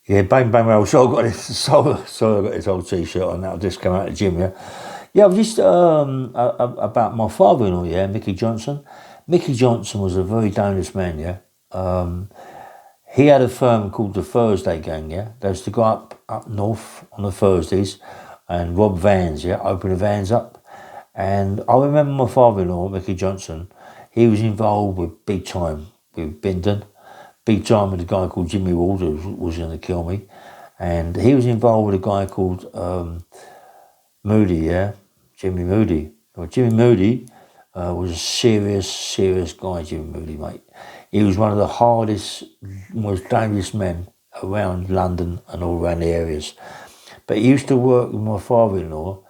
Yeah, bang bang roll. So I got this. So I got this old T-shirt on. That'll just come out of the gym. Yeah, yeah. I've just about my father-in-law. Yeah, Mickey Johnson. Mickey Johnson was a very dangerous man. Yeah. He had a firm called the Thursday Gang. Yeah, they used to go up north on the Thursdays and rob vans. Yeah, open the vans up. And I remember my father-in-law, Mickey Johnson. He was involved with big time with Bindon. Big time with a guy called Jimmy Ward who was going to kill me. And he was involved with a guy called Moody, yeah? Jimmy Moody. Well, Jimmy Moody was a serious guy, Jimmy Moody, mate. He was one of the hardest, most dangerous men around London and all around the areas. But he used to work with my father-in-law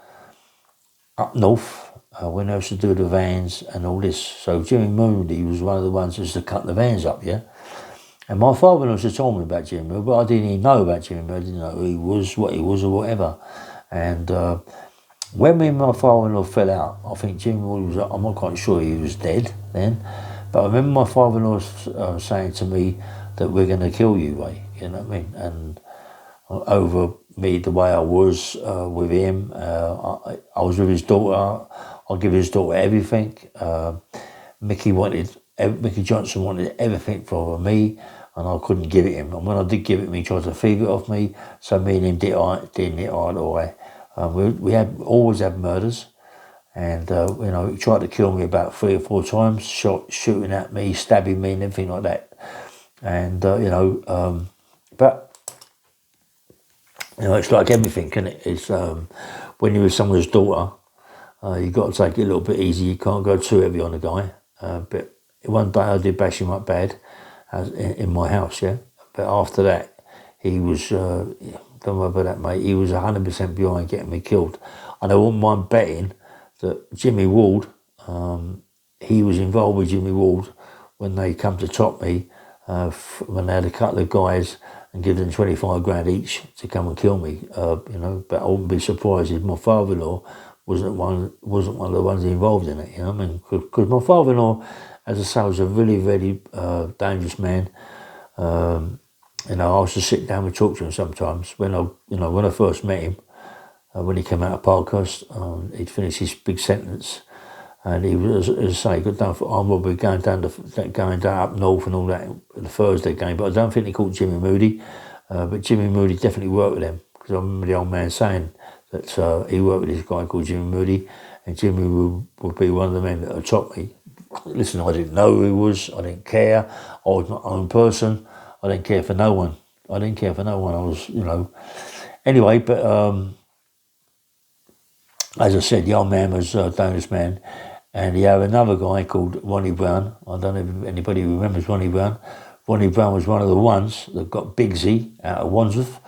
up north when they used to do the vans and all this. So Jimmy Moody was one of the ones that used to cut the vans up, yeah? And my father-in-law used to tell me about Jimmy Moody, but I didn't even know about Jimmy Moody. I didn't know who he was, what he was, or whatever. And when me and my father-in-law fell out, I think Jimmy Moody was, I'm not quite sure he was dead then, but I remember my father-in-law saying to me that we're going to kill you, Ray, you know what I mean? And over me, the way I was with him, I was with his daughter, I'll give his daughter everything. Mickey Johnson wanted everything from me, and I couldn't give it him. And when I did give it him, he tried to thieve it off me. So me and him didn't eye to eye. We always had murders, and he tried to kill me about 3 or 4 times, shooting at me, stabbing me, and everything like that. And but it's like everything, isn't it? It's when you're with someone's daughter, you've got to take it a little bit easy. You can't go too heavy on the guy. But one day I did bash him up bad in my house, yeah. But after that, he was, don't worry about that, mate, he was 100% behind getting me killed. And I wouldn't mind betting that Jimmy Ward, he was involved with Jimmy Ward when they come to top me, when they had a couple of guys and give them 25 grand each to come and kill me, but I wouldn't be surprised if my father-in-law wasn't one of the ones involved in it, you know what I mean? Because my father-in-law, as I say, was a really, really dangerous man. I used to sit down and talk to him sometimes. When I first met him, when he came out of Parkhurst, he'd finished his big sentence, and he was, as I say, got done for armed robbery, going down up north and all that, the Thursday game. But I don't think he called Jimmy Moody. But Jimmy Moody definitely worked with them, because I remember the old man saying that he worked with this guy called Jimmy Moody, and Jimmy would be one of the men that would top me. Listen, I didn't know who he was. I didn't care. I was my own person. I didn't care for no one. I was, Anyway, but as I said, the old man was a dangerous man. And he had another guy called Ronnie Brown. I don't know if anybody remembers Ronnie Brown. Ronnie Brown was one of the ones that got Bigsy out of Wandsworth.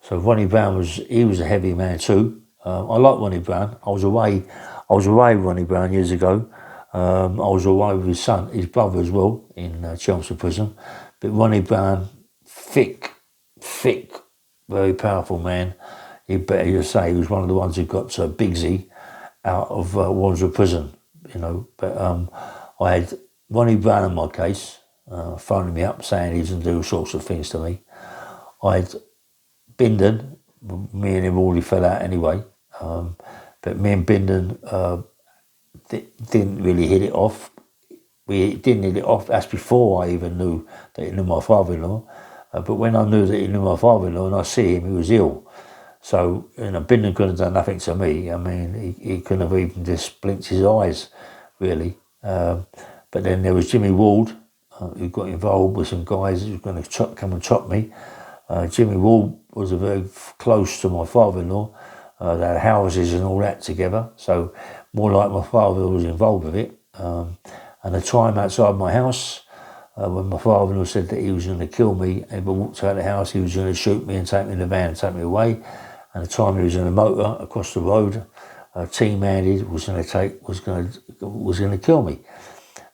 So Ronnie Brown was a heavy man too. I like Ronnie Brown. I was away with Ronnie Brown years ago. I was away with his brother as well, in Chelmsford Prison. But Ronnie Brown, thick, very powerful man. He was one of the ones who got Bigsy out of Wandsworth Prison. But I had Ronnie Brown in my case, phoning me up saying he was going to do all sorts of things to me. I had Bindon, me and him already fell out anyway, but me and Bindon didn't really hit it off. We didn't hit it off, that's before I even knew that he knew my father-in-law. But when I knew that he knew my father-in-law and I see him, he was ill. So, Bindon couldn't have done nothing to me. I mean, he couldn't have even just blinked his eyes, really. But then there was Jimmy Ward, who got involved with some guys who were going to come and chop me. Jimmy Ward was very close to my father-in-law. They had houses and all that together. So, more like my father was involved with it. And the time outside my house, when my father-in-law said that he was going to kill me, and walked out of the house, he was going to shoot me and take me in the van and take me away. And the time he was in a motor across the road, team-handed, was going to kill me.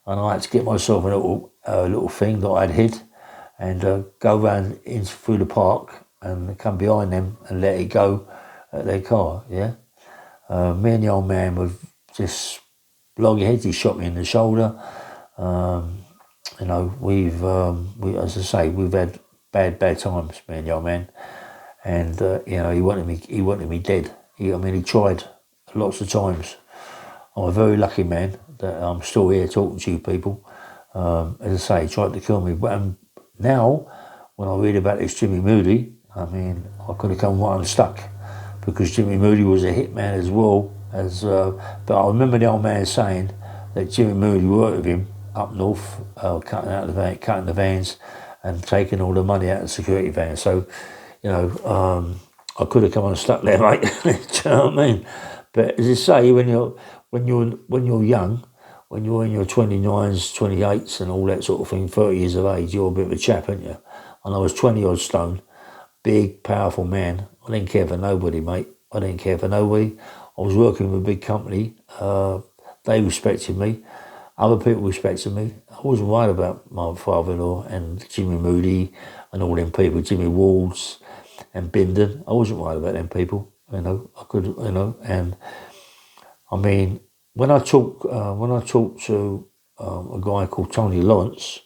And I had to get myself a little thing that I'd hid, and go round through the park and come behind them and let it go at their car. Yeah, me and the old man were just loggerheads. He shot me in the shoulder. We've as I say, we've had bad times, me and the old man. And he wanted me dead. He tried lots of times. I'm a very lucky man that I'm still here talking to you people. As I say, he tried to kill me. But now, when I read about this Jimmy Moody, I could have come right unstuck, because Jimmy Moody was a hitman as well. But I remember the old man saying that Jimmy Moody worked with him up north, cutting the vans and taking all the money out of the security van. So, I could have come unstuck there, mate. Do you know what I mean? But as I say, when you're young, when you're in your 29s, 28s and all that sort of thing, 30 years of age, you're a bit of a chap, aren't you? And I was 20 odd stone, big, powerful man. I didn't care for nobody, mate. I didn't care for nobody. I was working with a big company. They respected me. Other people respected me. I wasn't worried about my father-in-law and Jimmy Moody and all them people, Jimmy Walls and Bindon. I wasn't worried about them people. And when I talk to a guy called Tony Lawrence,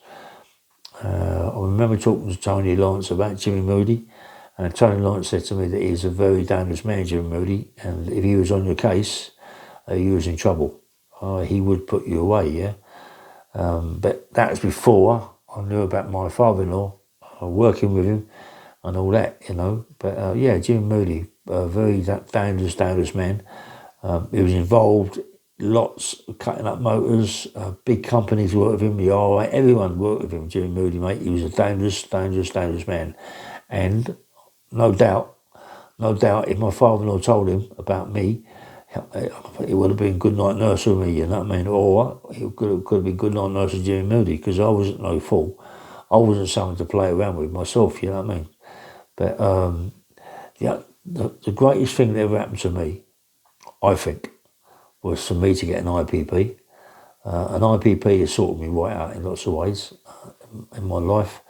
I remember talking to Tony Lawrence about Jimmy Moody, and Tony Lawrence said to me that he's a very dangerous man, Jimmy Moody, and if he was on your case, you was in trouble. He would put you away, yeah? But that was before I knew about my father-in-law, working with him and all that, But Jimmy Moody, a very dangerous man. He was involved lots of cutting up motors, big companies worked with him, the RI, everyone worked with him, Jimmy Moody, mate. He was a dangerous man. And no doubt, if my father-in-law told him about me, it would have been good night nurse with me, you know what I mean? Or it could have been good night nurse with Jimmy Moody, because I wasn't no fool. I wasn't someone to play around with myself, you know what I mean? But the greatest thing that ever happened to me, I think, was for me to get an IPP. An IPP has sorted me right out in lots of ways in my life.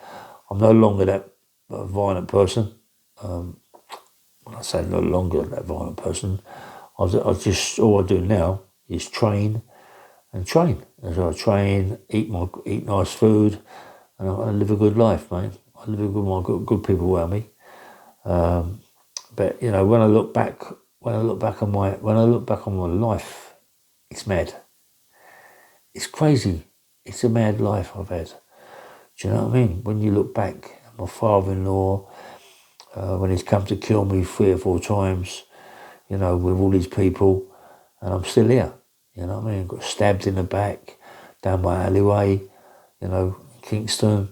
I'm no longer that violent person. When I say no longer that violent person, all I do now is train. And so I train, eat nice food, and I live a good life, mate. I live with my good people around me. But when I look back on my life, it's mad. It's crazy. It's a mad life I've had. Do you know what I mean? When you look back, my father-in-law, when he's come to kill me 3 or 4 times, with all these people, and I'm still here. You know what I mean? Got stabbed in the back, down by alleyway, Kingston.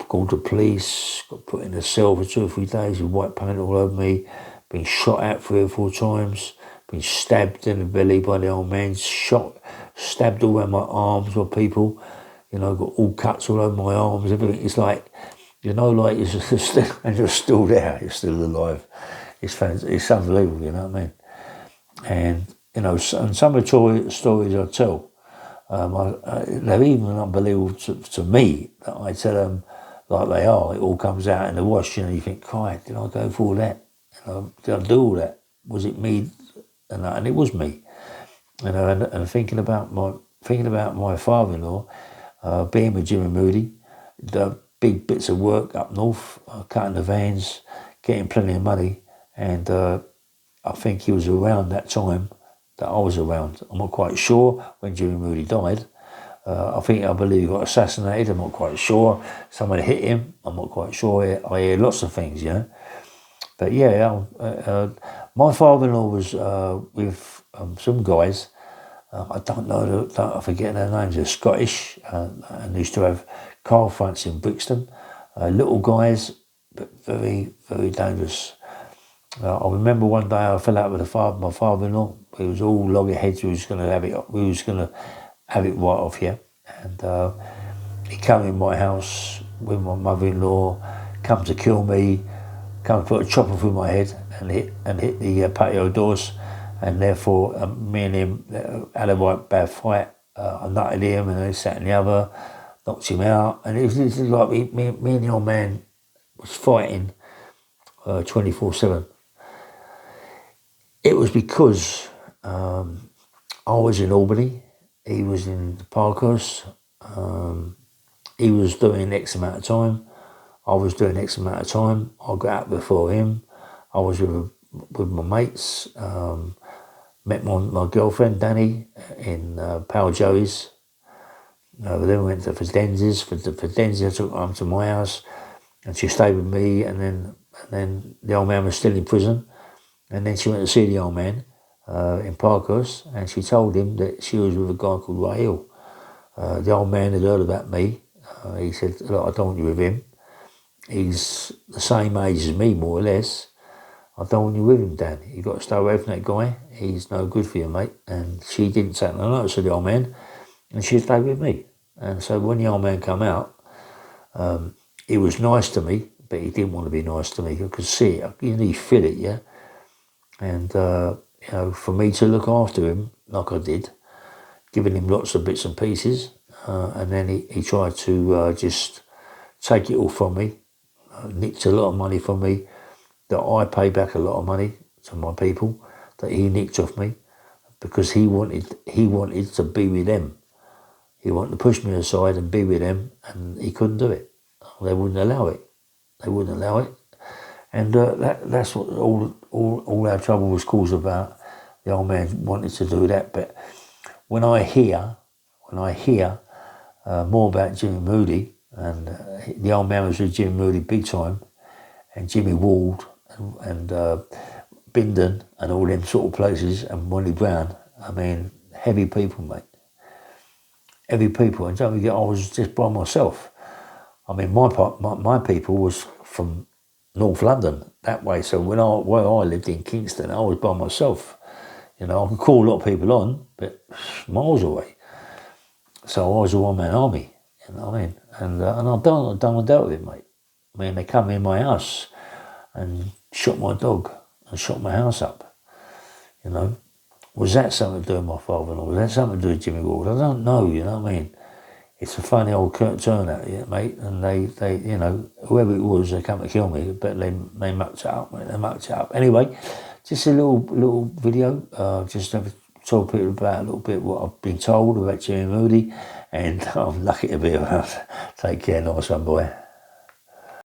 Called the police, got put in a cell for 2 or 3 days with white paint all over me, been shot at 3 or 4 times, been stabbed in the belly by the old man, stabbed all around my arms by people, got all cuts all over my arms, everything. It's like, like you're still there, you're still alive. It's unbelievable, you know what I mean? And, and some of the stories I tell, they're even unbelievable to me that I tell them like they are. It all comes out in the wash, you think, "Christ, did I go for all that? Did I do all that? Was it me?" And it was me. And thinking about my father-in-law, being with Jimmy Moody, the big bits of work up north, cutting the vans, getting plenty of money, and I think he was around that time that I was around. I'm not quite sure when Jimmy Moody died. I believe he got assassinated. I'm not quite sure. Someone hit him. I'm not quite sure. I hear lots of things, But my father-in-law was with some guys. I don't know. I forget their names. They're Scottish, and used to have car fronts in Brixton. Little guys, but very, very dangerous. I remember one day I fell out with my father-in-law. He was all loggerheads. We was going to have it right off here. And he came in my house with my mother-in-law, come to kill me, come to put a chopper through my head and hit the patio doors. And therefore, me and him had a right bad fight. I nutted him, and he sat in the other, knocked him out. And it was like me and the old man was fighting 24/7. It was because I was in Albany, he was in Parkhurst, he was doing X amount of time, I was doing X amount of time. I got out before him. I was with my mates. Met my girlfriend, Danny, in Pal Joey's. Then we went to Fidenz's. For Fidenz's, I took her home to my house, and she stayed with me. And then the old man was still in prison. And then she went to see the old man in Parkhurst, and she told him that she was with a guy called Raheel. The old man had heard about me. He said, "Look, I don't want you with him. He's the same age as me, more or less. I don't want you with him, Dan. You've got to stay away from that guy. He's no good for you, mate." And she didn't take no notice of the old man, and she stayed with me. And so when the old man came out, he was nice to me, but he didn't want to be nice to me. I could see it. You feel it, yeah? And, for me to look after him, like I did, giving him lots of bits and pieces, and then he tried to just take it all from me, nicked a lot of money from me, that I pay back a lot of money to my people, that he nicked off me, because he wanted to be with them. He wanted to push me aside and be with them, and he couldn't do it. They wouldn't allow it. And that's what all our trouble was caused about. The old man wanted to do that. But when I hear more about Jimmy Moody, and the old man was with Jimmy Moody big time, and Jimmy Ward and Bindon and all them sort of places, and Monty Brown, I mean, heavy people, mate. Heavy people. And don't forget, I was just by myself. I mean, my people was from North London, that way. So where I lived in Kingston, I was by myself. I could call a lot of people on, but miles away. So I was a one-man army, you know what I mean? And I don't dealt with it, mate. I mean, they come in my house and shot my dog and shot my house up, Was that something to do with my father-in-law? Was that something to do with Jimmy Ward? I don't know, you know what I mean? It's a funny old turnout, yeah, mate. And they, whoever it was, they come to kill me, but they mucked it up, mate. They mucked it up. Anyway, just a little video, just to tell people about a little bit what I've been told about Jimmy Moody, and I'm lucky to be around. Take care, nice one, boy.